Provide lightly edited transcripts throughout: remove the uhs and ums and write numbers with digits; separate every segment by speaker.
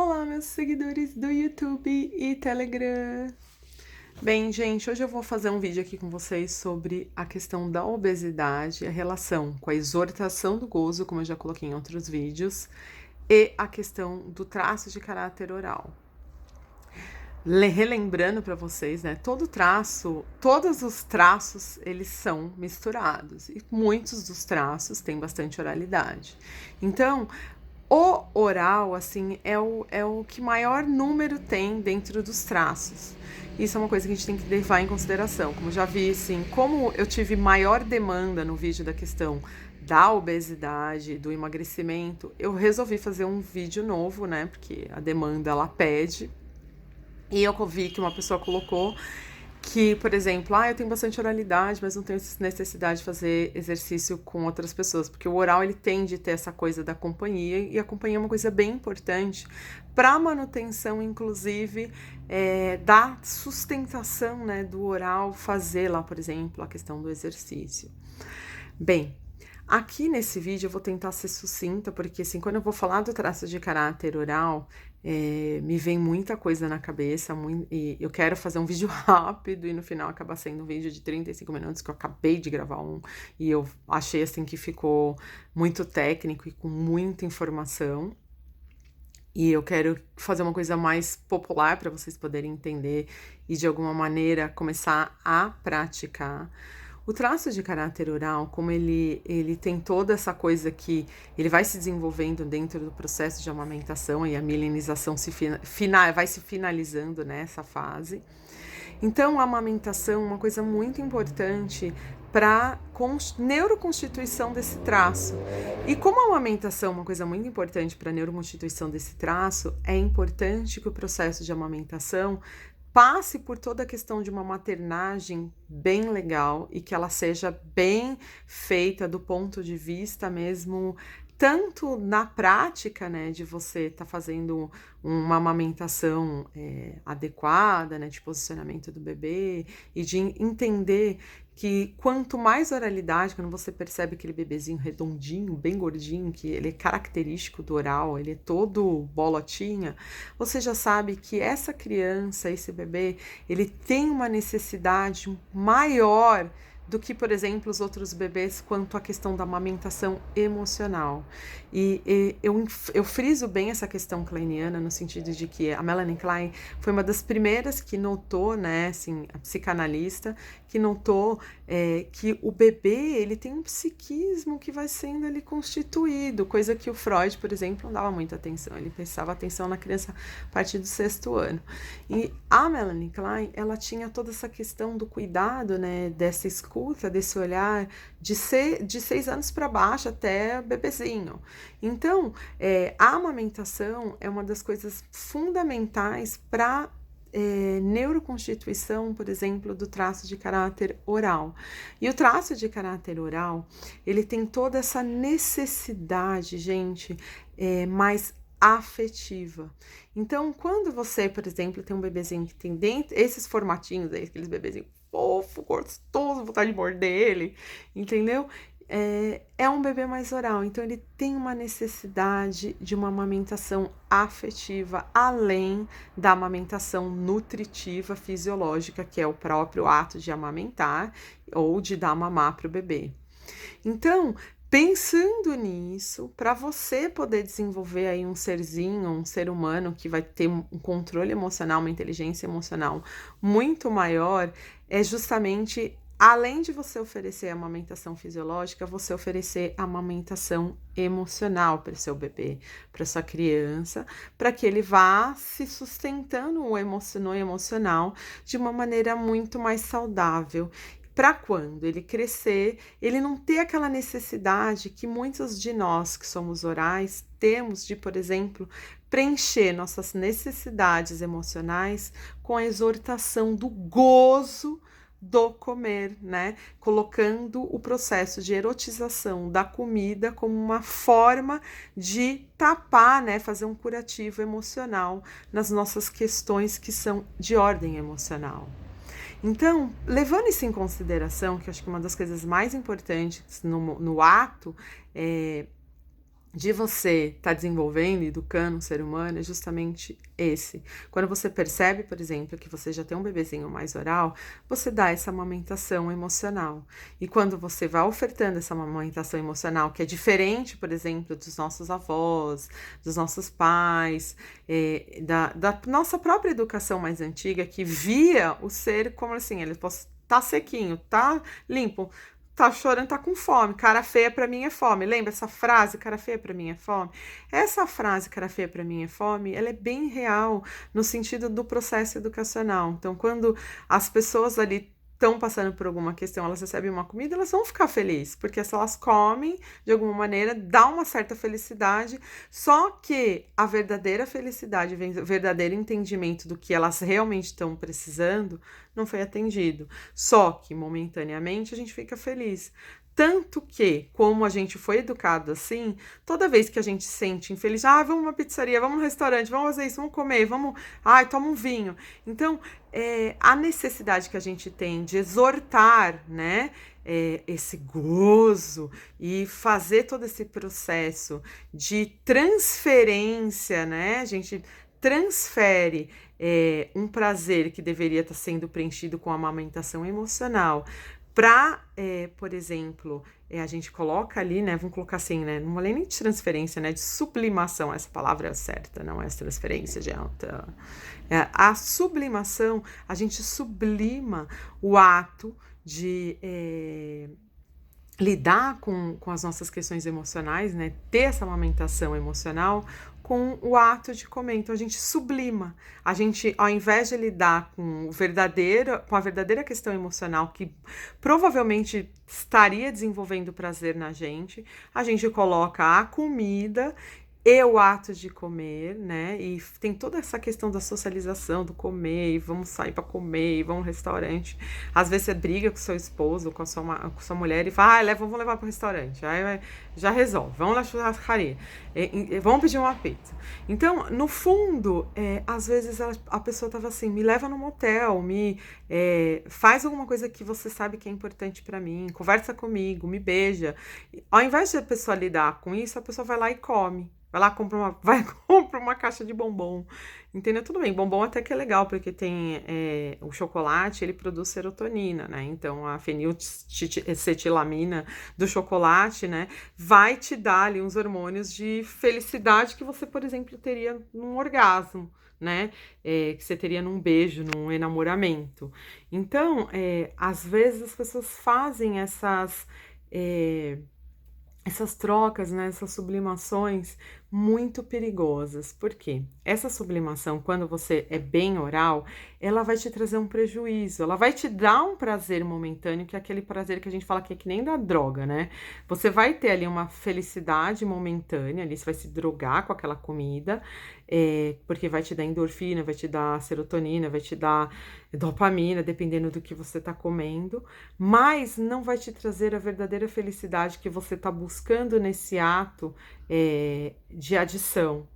Speaker 1: Olá, meus seguidores do YouTube e Telegram. Bem, gente, hoje eu vou fazer um vídeo aqui com vocês sobre a questão da obesidade, a relação com a exortação do gozo, como eu já coloquei em outros vídeos, e a questão do traço de caráter oral. Relembrando para vocês, né, todos os traços, eles são misturados, e muitos dos traços têm bastante oralidade. Então, o oral, assim, é o que maior número tem dentro dos traços. Isso é uma coisa que a gente tem que levar em consideração. Como já vi, assim, como eu tive maior demanda no vídeo da questão da obesidade, do emagrecimento, eu resolvi fazer um vídeo novo, né? Porque a demanda, ela pede. E eu vi que uma pessoa colocou que, por exemplo, eu tenho bastante oralidade, mas não tenho necessidade de fazer exercício com outras pessoas, porque o oral ele tende a ter essa coisa da companhia, e a companhia é uma coisa bem importante para a manutenção, inclusive, da sustentação, né, do oral fazer lá, por exemplo, a questão do exercício. Bem, aqui nesse vídeo eu vou tentar ser sucinta, porque assim, quando eu vou falar do traço de caráter oral, me vem muita coisa na cabeça, e eu quero fazer um vídeo rápido e no final acabar sendo um vídeo de 35 minutos, que eu acabei de gravar e eu achei assim que ficou muito técnico e com muita informação. E eu quero fazer uma coisa mais popular para vocês poderem entender e de alguma maneira começar a praticar. O traço de caráter oral, como ele tem toda essa coisa que ele vai se desenvolvendo dentro do processo de amamentação, e a milenização vai se finalizando nessa fase. Então, a amamentação é uma coisa muito importante para a neuroconstituição desse traço. E como a amamentação é uma coisa muito importante para a neuroconstituição desse traço, é importante que o processo de amamentação passe por toda a questão de uma maternagem bem legal e que ela seja bem feita do ponto de vista mesmo, tanto na prática, né, de você estar fazendo uma amamentação adequada, né, de posicionamento do bebê e de entender que quanto mais oralidade, quando você percebe aquele bebezinho redondinho, bem gordinho, que ele é característico do oral, ele é todo bolotinha, você já sabe que essa criança, esse bebê, ele tem uma necessidade maior do que, por exemplo, os outros bebês quanto à questão da amamentação emocional. E eu friso bem essa questão kleiniana no sentido de que a Melanie Klein foi uma das primeiras que notou, né, assim, a psicanalista, que notou que o bebê, ele tem um psiquismo que vai sendo ali constituído, coisa que o Freud, por exemplo, não dava muita atenção, ele prestava atenção na criança a partir do 6º ano. E a Melanie Klein, ela tinha toda essa questão do cuidado, né, dessa escuta, desse olhar, de 6 anos para baixo até bebezinho. Então, a amamentação é uma das coisas fundamentais para neuroconstituição, por exemplo, do traço de caráter oral. E o traço de caráter oral, ele tem toda essa necessidade, gente, mais afetiva. Então, quando você, por exemplo, tem um bebezinho que tem dentro esses formatinhos aí, aqueles bebezinhos fofo, gostoso, vontade de morder ele, entendeu? É um bebê mais oral, então ele tem uma necessidade de uma amamentação afetiva, além da amamentação nutritiva fisiológica, que é o próprio ato de amamentar ou de dar mamar para o bebê. Então, pensando nisso, para você poder desenvolver aí um serzinho, um ser humano que vai ter um controle emocional, uma inteligência emocional muito maior, é justamente, além de você oferecer a amamentação fisiológica, você oferecer a amamentação emocional para o seu bebê, para sua criança, para que ele vá se sustentando no emocional de uma maneira muito mais saudável. Para quando ele crescer, ele não ter aquela necessidade que muitos de nós que somos orais temos de, por exemplo, preencher nossas necessidades emocionais com a exortação do gozo do comer, né? Colocando o processo de erotização da comida como uma forma de tapar, né? Fazer um curativo emocional nas nossas questões que são de ordem emocional. Então, levando isso em consideração, que eu acho que uma das coisas mais importantes no ato de você estar desenvolvendo e educando um ser humano é justamente esse. Quando você percebe, por exemplo, que você já tem um bebezinho mais oral, você dá essa amamentação emocional. E quando você vai ofertando essa amamentação emocional, que é diferente, por exemplo, dos nossos avós, dos nossos pais, da nossa própria educação mais antiga, que via o ser como assim, ele tá sequinho, tá limpo, tá chorando, tá com fome. Cara feia pra mim é fome. Lembra essa frase, cara feia pra mim é fome? Essa frase, cara feia pra mim é fome, ela é bem real no sentido do processo educacional. Então, quando as pessoas ali estão passando por alguma questão, elas recebem uma comida, elas vão ficar felizes, porque se elas comem, de alguma maneira, dá uma certa felicidade, só que a verdadeira felicidade, o verdadeiro entendimento do que elas realmente estão precisando, não foi atendido. Só que, momentaneamente, a gente fica feliz. Tanto que, como a gente foi educado assim, toda vez que a gente se sente infeliz, vamos numa pizzaria, vamos no restaurante, vamos fazer isso, vamos comer, vamos, toma um vinho. Então, a necessidade que a gente tem de exortar, né, esse gozo e fazer todo esse processo de transferência, né, a gente transfere um prazer que deveria estar sendo preenchido com a amamentação emocional para, por exemplo, a gente coloca ali, né, vamos colocar assim, né, não falei nem de transferência, né, de sublimação, essa palavra é certa, não é transferência de alta. A sublimação, a gente sublima o ato de lidar com as nossas questões emocionais, né? Ter essa amamentação emocional com o ato de comer. Então a gente sublima. A gente, ao invés de lidar com a verdadeira questão emocional que provavelmente estaria desenvolvendo prazer na gente, a gente coloca a comida e o ato de comer, né? E tem toda essa questão da socialização, do comer, e vamos sair para comer, e vamos no restaurante. Às vezes você briga com seu esposo, com sua mulher e fala, vamos levar para o restaurante. Aí já resolve, vamos na churrascaria, vamos pedir uma pizza. Então, no fundo, às vezes a pessoa tava assim, me leva no motel, faz alguma coisa que você sabe que é importante para mim, conversa comigo, me beija. Ao invés de a pessoa lidar com isso, a pessoa vai lá e come. Vai lá, compra uma caixa de bombom, entendeu? Tudo bem, bombom até que é legal, porque tem o chocolate, ele produz serotonina, né? Então, a fenilcetilamina do chocolate, né? Vai te dar ali uns hormônios de felicidade que você, por exemplo, teria num orgasmo, né? Que você teria num beijo, num enamoramento. Então, às vezes as pessoas fazem essas trocas, né, essas sublimações muito perigosas. Por quê? Essa sublimação, quando você é bem oral, ela vai te trazer um prejuízo, ela vai te dar um prazer momentâneo, que é aquele prazer que a gente fala que é que nem da droga, né? Você vai ter ali uma felicidade momentânea, ali você vai se drogar com aquela comida, porque vai te dar endorfina, vai te dar serotonina, vai te dar dopamina, dependendo do que você está comendo, mas não vai te trazer a verdadeira felicidade que você está buscando nesse ato de adição.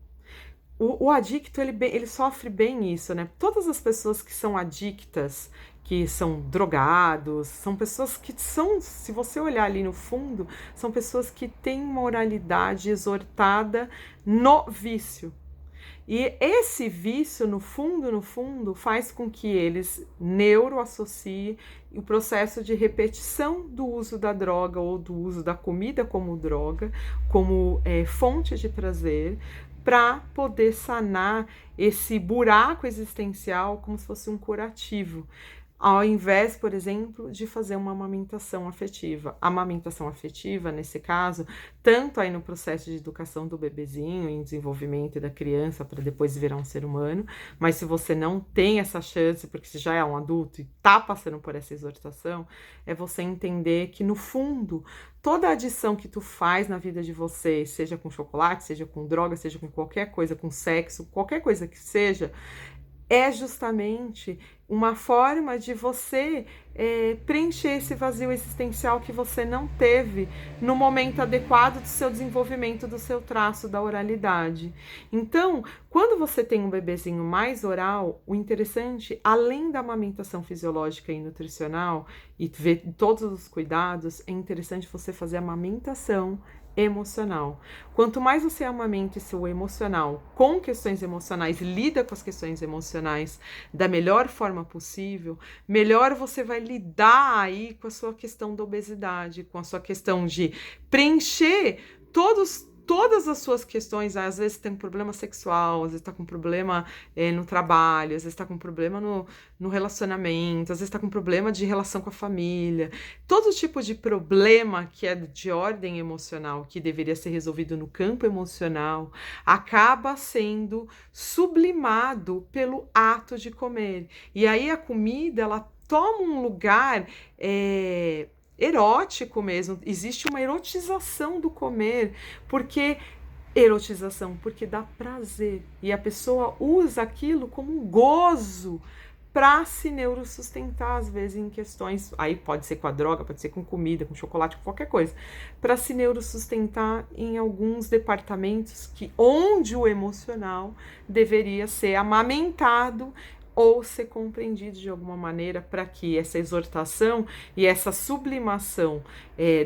Speaker 1: O adicto, ele sofre bem isso, né? Todas as pessoas que são adictas, que são drogados, são pessoas que são, se você olhar ali no fundo, são pessoas que têm moralidade exortada no vício. E esse vício, no fundo, faz com que eles neuroassociem o processo de repetição do uso da droga ou do uso da comida como droga, como fonte de prazer, para poder sanar esse buraco existencial como se fosse um curativo. Ao invés, por exemplo, de fazer uma amamentação afetiva. A amamentação afetiva, nesse caso, tanto aí no processo de educação do bebezinho, em desenvolvimento da criança, para depois virar um ser humano, mas se você não tem essa chance, porque você já é um adulto e está passando por essa exortação, é você entender que, no fundo, toda adição que tu faz na vida de você, seja com chocolate, seja com droga, seja com qualquer coisa, com sexo, qualquer coisa que seja, é justamente uma forma de você preencher esse vazio existencial que você não teve no momento adequado do seu desenvolvimento, do seu traço da oralidade. Então, quando você tem um bebezinho mais oral, o interessante, além da amamentação fisiológica e nutricional, e ver todos os cuidados, é interessante você fazer a amamentação emocional. Quanto mais você amamenta seu emocional com questões emocionais, lida com as questões emocionais da melhor forma possível, melhor você vai lidar aí com a sua questão da obesidade, com a sua questão de preencher todas as suas questões. Às vezes tem um problema sexual, às vezes está com problema no trabalho, às vezes está com problema no relacionamento, às vezes está com problema de relação com a família. Todo tipo de problema que é de ordem emocional, que deveria ser resolvido no campo emocional, acaba sendo sublimado pelo ato de comer. E aí a comida, ela toma um lugar erótico mesmo. Existe uma erotização do comer, porque dá prazer, e a pessoa usa aquilo como um gozo para se neurosustentar, às vezes, em questões, aí pode ser com a droga, pode ser com comida, com chocolate, com qualquer coisa, para se neurosustentar em alguns departamentos onde o emocional deveria ser amamentado ou ser compreendido de alguma maneira, para que essa exortação e essa sublimação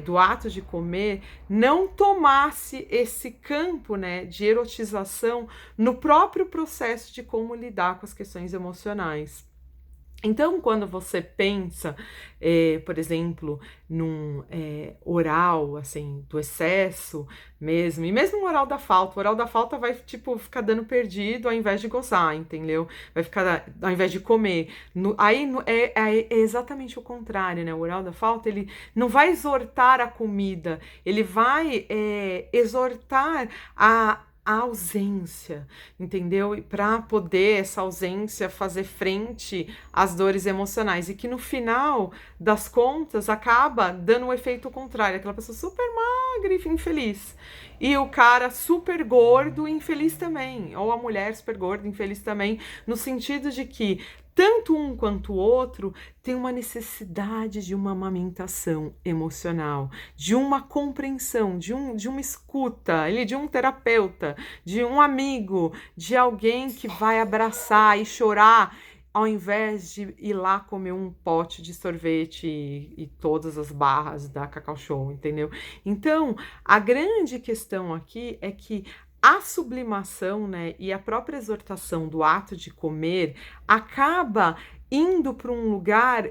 Speaker 1: do ato de comer não tomasse esse campo, né, de erotização no próprio processo de como lidar com as questões emocionais. Então, quando você pensa, por exemplo, num oral, assim, do excesso mesmo, e mesmo o oral da falta vai, tipo, ficar dando perdido ao invés de gozar, entendeu? Vai ficar, ao invés de comer. É exatamente o contrário, né? O oral da falta, ele não vai exortar a comida, ele vai exortar a ausência, entendeu? E para poder essa ausência fazer frente às dores emocionais, e que no final das contas acaba dando um efeito contrário, aquela pessoa super magra e infeliz, e o cara super gordo infeliz também, ou a mulher super gorda infeliz também, no sentido de que tanto um quanto o outro tem uma necessidade de uma amamentação emocional, de uma compreensão, de uma escuta, de um terapeuta, de um amigo, de alguém que vai abraçar e chorar, ao invés de ir lá comer um pote de sorvete e todas as barras da Cacau Show, entendeu? Então, a grande questão aqui é que a sublimação, né, e a própria exortação do ato de comer acaba indo para um lugar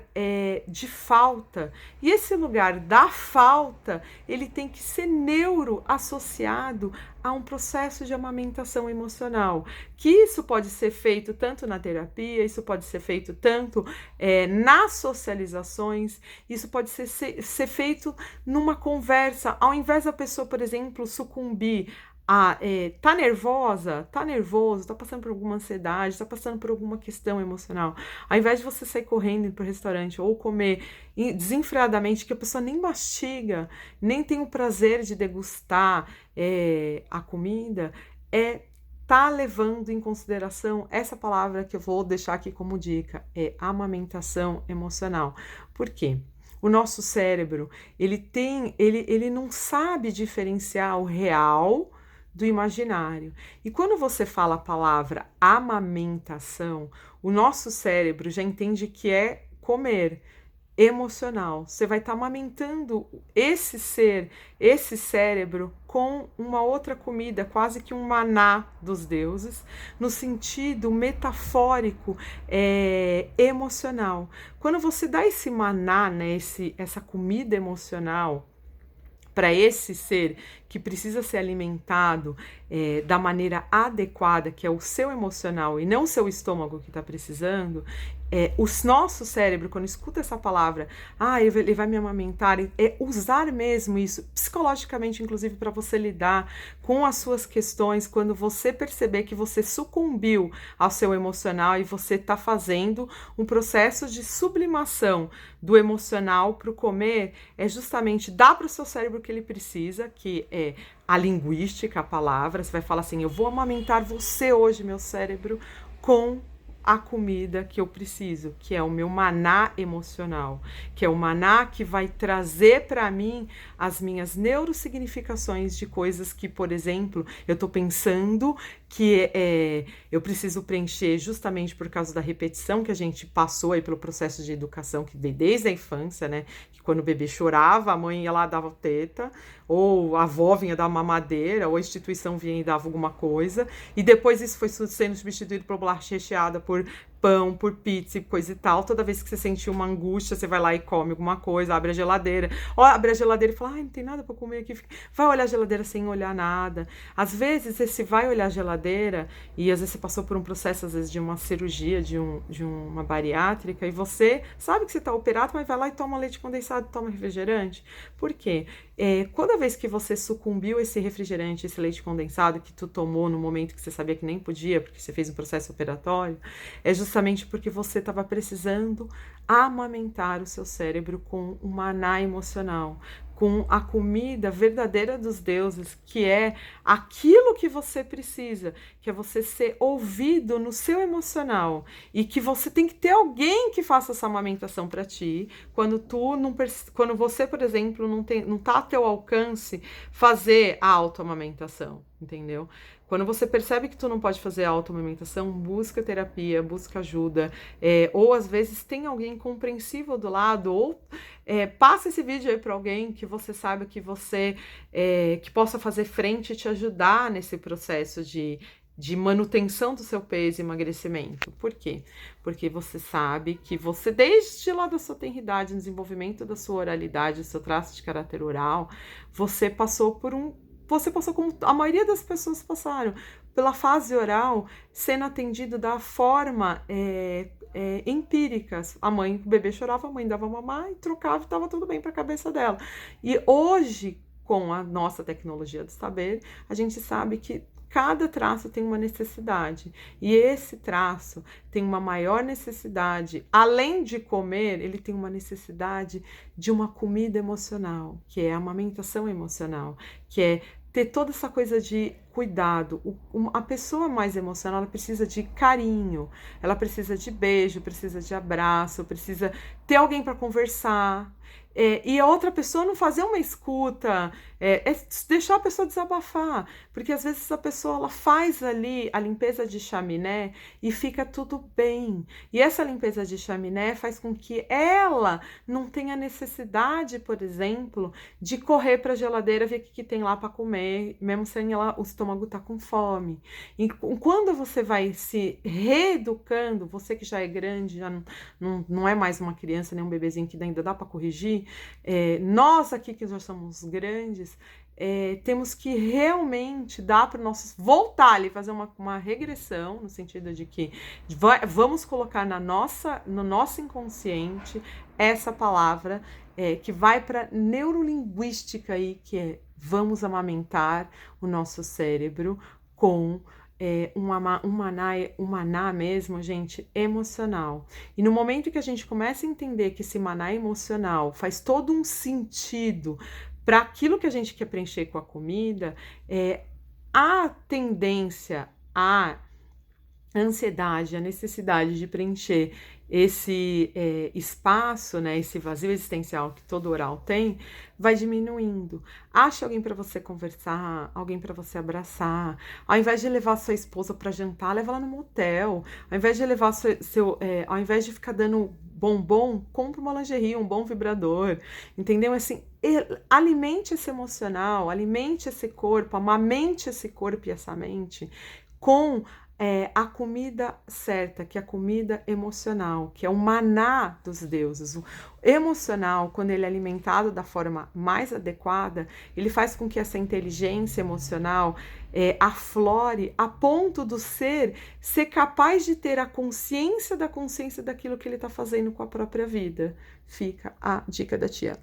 Speaker 1: de falta. E esse lugar da falta, ele tem que ser neuroassociado a um processo de amamentação emocional. Que isso pode ser feito tanto na terapia, isso pode ser feito tanto nas socializações, isso pode ser feito numa conversa. Ao invés da pessoa, por exemplo, sucumbir tá nervosa, tá nervoso, tá passando por alguma ansiedade, tá passando por alguma questão emocional, ao invés de você sair correndo para o restaurante ou comer desenfreadamente, que a pessoa nem mastiga, nem tem o prazer de degustar a comida, tá levando em consideração essa palavra que eu vou deixar aqui como dica, amamentação emocional. Por quê? O nosso cérebro, ele não sabe diferenciar o real do imaginário. E quando você fala a palavra amamentação, o nosso cérebro já entende que é comer, emocional. Você vai estar amamentando esse cérebro com uma outra comida, quase que um maná dos deuses, no sentido metafórico, emocional. Quando você dá esse maná, né, essa comida emocional para esse ser que precisa ser alimentado da maneira adequada, que é o seu emocional e não o seu estômago que está precisando, o nosso cérebro, quando escuta essa palavra, ele vai me amamentar, usar mesmo isso, psicologicamente, inclusive, para você lidar com as suas questões, quando você perceber que você sucumbiu ao seu emocional e você está fazendo um processo de sublimação do emocional para o comer, é justamente dar para o seu cérebro o que ele precisa, que é a linguística, a palavra. Você vai falar assim: eu vou amamentar você hoje, meu cérebro, com a comida que eu preciso, que é o meu maná emocional, que é o maná que vai trazer para mim as minhas neurosignificações de coisas que, por exemplo, eu estou pensando que eu preciso preencher justamente por causa da repetição que a gente passou aí pelo processo de educação que veio desde a infância, né? Que quando o bebê chorava, a mãe ia lá dava teta, ou a avó vinha dar mamadeira, ou a instituição vinha e dava alguma coisa, e depois isso foi sendo substituído por bolacha recheada, por pão, por pizza e coisa e tal. Toda vez que você sentir uma angústia, você vai lá e come alguma coisa, abre a geladeira. Ó, abre a geladeira e fala, ai, não tem nada pra comer aqui. Vai olhar a geladeira sem olhar nada. Às vezes, você vai olhar a geladeira e às vezes você passou por um processo, às vezes, de uma cirurgia, de uma bariátrica, e você sabe que você tá operado, mas vai lá e toma leite condensado, toma refrigerante. Por quê? Toda vez que você sucumbiu esse refrigerante, esse leite condensado que tu tomou no momento que você sabia que nem podia, porque você fez um processo operatório, é justamente porque você estava precisando amamentar o seu cérebro com um maná emocional, com a comida verdadeira dos deuses, que é aquilo que você precisa, que é você ser ouvido no seu emocional, e que você tem que ter alguém que faça essa amamentação para ti, quando você, por exemplo, não tá a teu alcance fazer a autoamamentação, entendeu? Quando você percebe que tu não pode fazer a autoamamentação, busca terapia, busca ajuda, ou às vezes tem alguém compreensível do lado, ou passa esse vídeo aí para alguém que você saiba que que possa fazer frente e te ajudar nesse processo de manutenção do seu peso e emagrecimento. Por quê? Porque você sabe que você, desde lá da sua tenridade, no desenvolvimento da sua oralidade, do seu traço de caráter oral, você passou como a maioria das pessoas passaram, pela fase oral, sendo atendido da forma empírica. O bebê chorava, a mãe dava mamar e trocava e estava tudo bem para a cabeça dela. E hoje, com a nossa tecnologia do saber, a gente sabe que cada traço tem uma necessidade, e esse traço tem uma maior necessidade, além de comer, ele tem uma necessidade de uma comida emocional, que é a amamentação emocional, que é ter toda essa coisa de cuidado. A pessoa mais emocional, ela precisa de carinho, ela precisa de beijo, precisa de abraço, precisa ter alguém para conversar. E a outra pessoa não fazer uma escuta, deixar a pessoa desabafar, porque às vezes a pessoa ela faz ali a limpeza de chaminé e fica tudo bem. E essa limpeza de chaminé faz com que ela não tenha necessidade, por exemplo, de correr para a geladeira ver o que tem lá para comer, mesmo sem o estômago tá com fome. E quando você vai se reeducando, você que já é grande, já não é mais uma criança, nem um bebezinho que ainda dá para corrigir, nós aqui que já somos grandes, temos que realmente dar para nossos voltar ali, fazer uma regressão, no sentido de que vamos colocar no nosso inconsciente essa palavra que vai para neurolinguística aí, que é vamos amamentar o nosso cérebro com um maná mesmo, gente, emocional. E no momento que a gente começa a entender que esse maná emocional faz todo um sentido para aquilo que a gente quer preencher com a comida, a tendência, a ansiedade, a necessidade de preencher esse espaço, né, esse vazio existencial que todo oral tem, vai diminuindo. Ache alguém para você conversar, alguém para você abraçar. Ao invés de levar sua esposa para jantar, leva ela no motel. Ao invés de levar ao invés de ficar dando bombom, compra uma lingerie, um bom vibrador, entendeu? Assim, alimente esse emocional, alimente esse corpo, amamente esse corpo e essa mente com a comida certa, que é a comida emocional, que é o maná dos deuses. O emocional, quando ele é alimentado da forma mais adequada, ele faz com que essa inteligência emocional aflore a ponto do ser capaz de ter a consciência da consciência daquilo que ele está fazendo com a própria vida. Fica a dica da tia.